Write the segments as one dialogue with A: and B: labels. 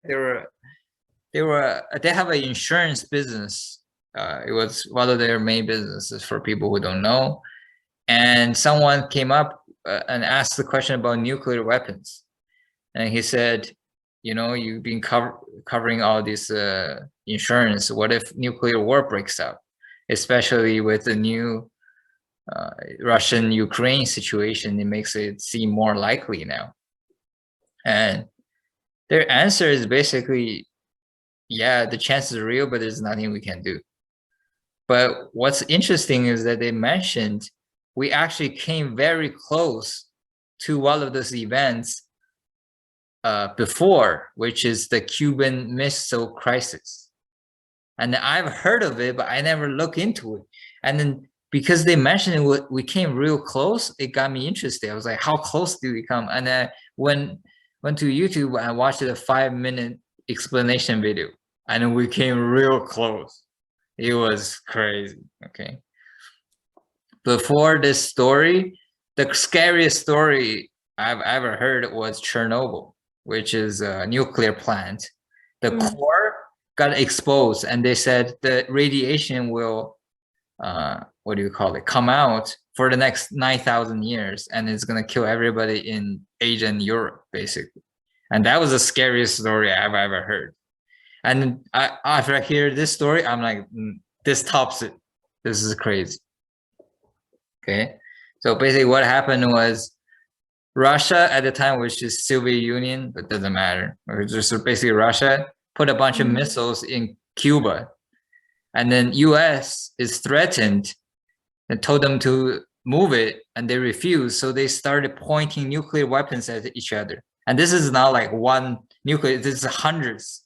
A: they have an insurance business. It was one of their main businesses for people who don't know. And someone came up and asked the question about nuclear weapons. And he said, you know, you've been covering all this insurance. What if nuclear war breaks out, especially with the new Russian-Ukraine situation? It makes it seem more likely now. And their answer is basically, yeah, the chance is real, but there's nothing we can do. But what's interesting is that they mentioned we actually came very close to one of those events before, which is the Cuban Missile Crisis. And I've heard of it, but I never looked into it. And then because they mentioned it, we came real close, it got me interested. I was like, how close do we come? And then went to YouTube and watched a 5-minute explanation video, and we came real close. It was crazy. Okay. Before this story, the scariest story I've ever heard was Chernobyl, which is a nuclear plant. The core got exposed, and they said the radiation will, what do you call it, come out for the next 9,000 years, and it's gonna kill everybody in Asia and Europe, basically. And that was the scariest story I've ever heard. And after I hear this story, I'm like, this tops it. This is crazy. Okay, so basically what happened was Russia at the time, which is Soviet Union, but doesn't matter. Or just basically Russia put a bunch of missiles in Cuba, and then US is threatened and told them to move it, and they refused. So they started pointing nuclear weapons at each other. And this is not like one nuclear, this is hundreds.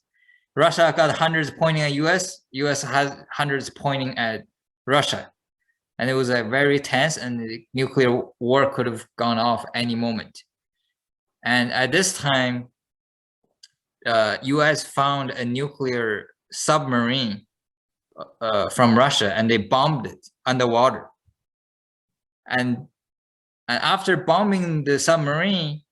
A: Russia got hundreds pointing at US, US has hundreds pointing at Russia. And it was very tense, and the nuclear war could have gone off any moment. And at this time, US found a nuclear submarine from Russia, and they bombed it underwater. And after bombing the submarine,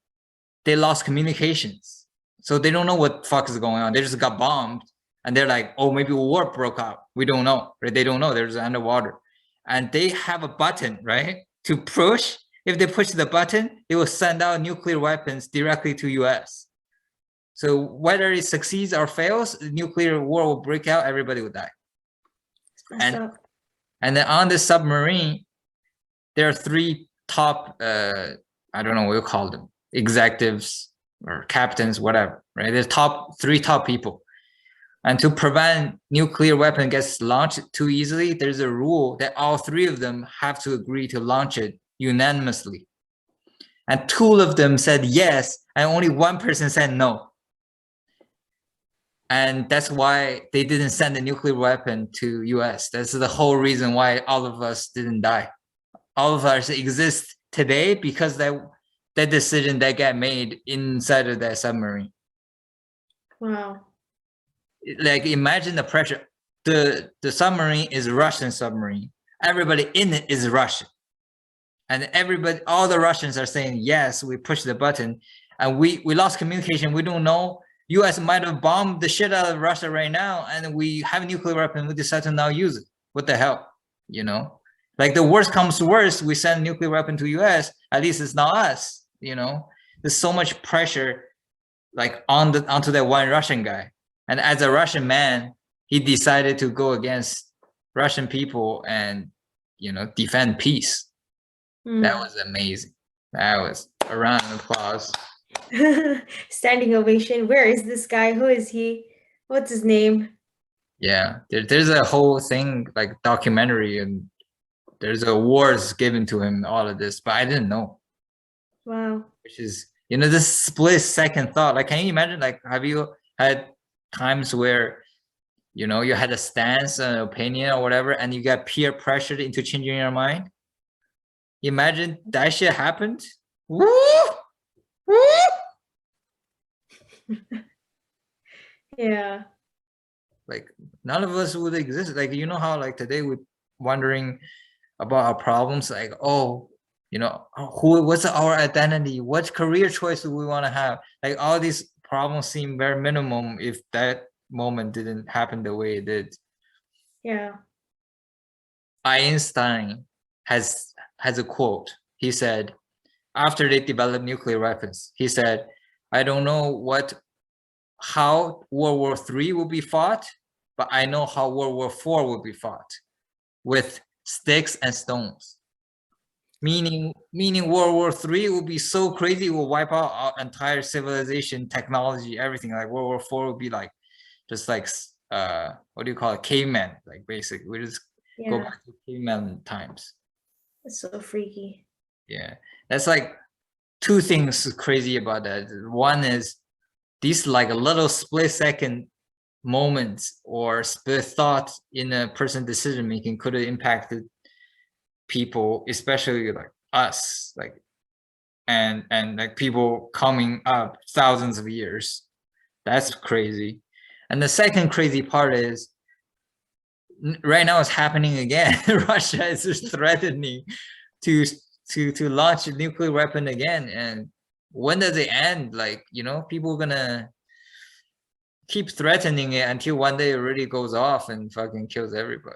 A: they lost communications. So they don't know what the fuck is going on. They just got bombed, and they're like, oh, maybe a war broke out. We don't know, right? They don't know, there's underwater. And they have a button, right, to push. If they push the button, it will send out nuclear weapons directly to US. So whether it succeeds or fails, the nuclear war will break out, everybody will die. And then on the submarine, there are 3 top, I don't know what you call them, executives or captains, whatever, right? There's 3 top people. And to prevent nuclear weapon gets launched too easily, there's a rule that all 3 of them have to agree to launch it unanimously. And 2 of them said yes, and only 1 person said no. And that's why they didn't send a nuclear weapon to US. That's the whole reason why all of us didn't die. All of us exist today because that decision that got made inside of that submarine.
B: Wow.
A: Like, imagine the pressure. The submarine is a Russian submarine. Everybody in it is Russian. And everybody, all the Russians are saying, yes, we pushed the button, and we lost communication. We don't know. US might have bombed the shit out of Russia right now, and we have a nuclear weapon. We decide to now use it. What the hell? You know, like, the worst comes to worst, we send a nuclear weapon to US. At least it's not us. You know, there's so much pressure, like, onto that one Russian guy. And as a Russian man, he decided to go against Russian people and, you know, defend peace. That was amazing. That was a round of applause.
B: Standing ovation. Where is this guy? Who is he? What's his name?
A: Yeah, there's a whole thing, like, documentary, and there's awards given to him, all of this, but I didn't know.
B: Wow.
A: Which is, you know, this split second thought. Like, can you imagine, like, have you had times where, you know, you had a stance, an opinion or whatever, and you got peer pressured into changing your mind? Imagine that shit happened. Woo! Woo!
B: Yeah.
A: Like, none of us would exist. Like, you know how, like, today we're wondering about our problems, like, oh, you know, what's our identity? What career choice do we want to have? Like, all these problem seem very minimum if that moment didn't happen the way it did.
B: Yeah.
A: Einstein has a quote. He said, after they developed nuclear weapons, he said, I don't know how World War III will be fought, but I know how World War IV will be fought, with sticks and stones. Meaning World War III will be so crazy, it will wipe out our entire civilization, technology, everything. Like World War IV will be like, just like, what do you call it? Caveman, like basically. We just go
B: Yeah.
A: back to caveman times.
B: It's so freaky.
A: Yeah. That's like two things crazy about that. One is these like a little split second moments or split thought in a person's decision making could have impacted people, especially like us, like and like people coming up thousands of years. That's crazy. And the second crazy part is right now it's happening again. Russia is just threatening to launch a nuclear weapon again. And when does it end? Like, you know, people are gonna keep threatening it until one day it really goes off and fucking kills everybody.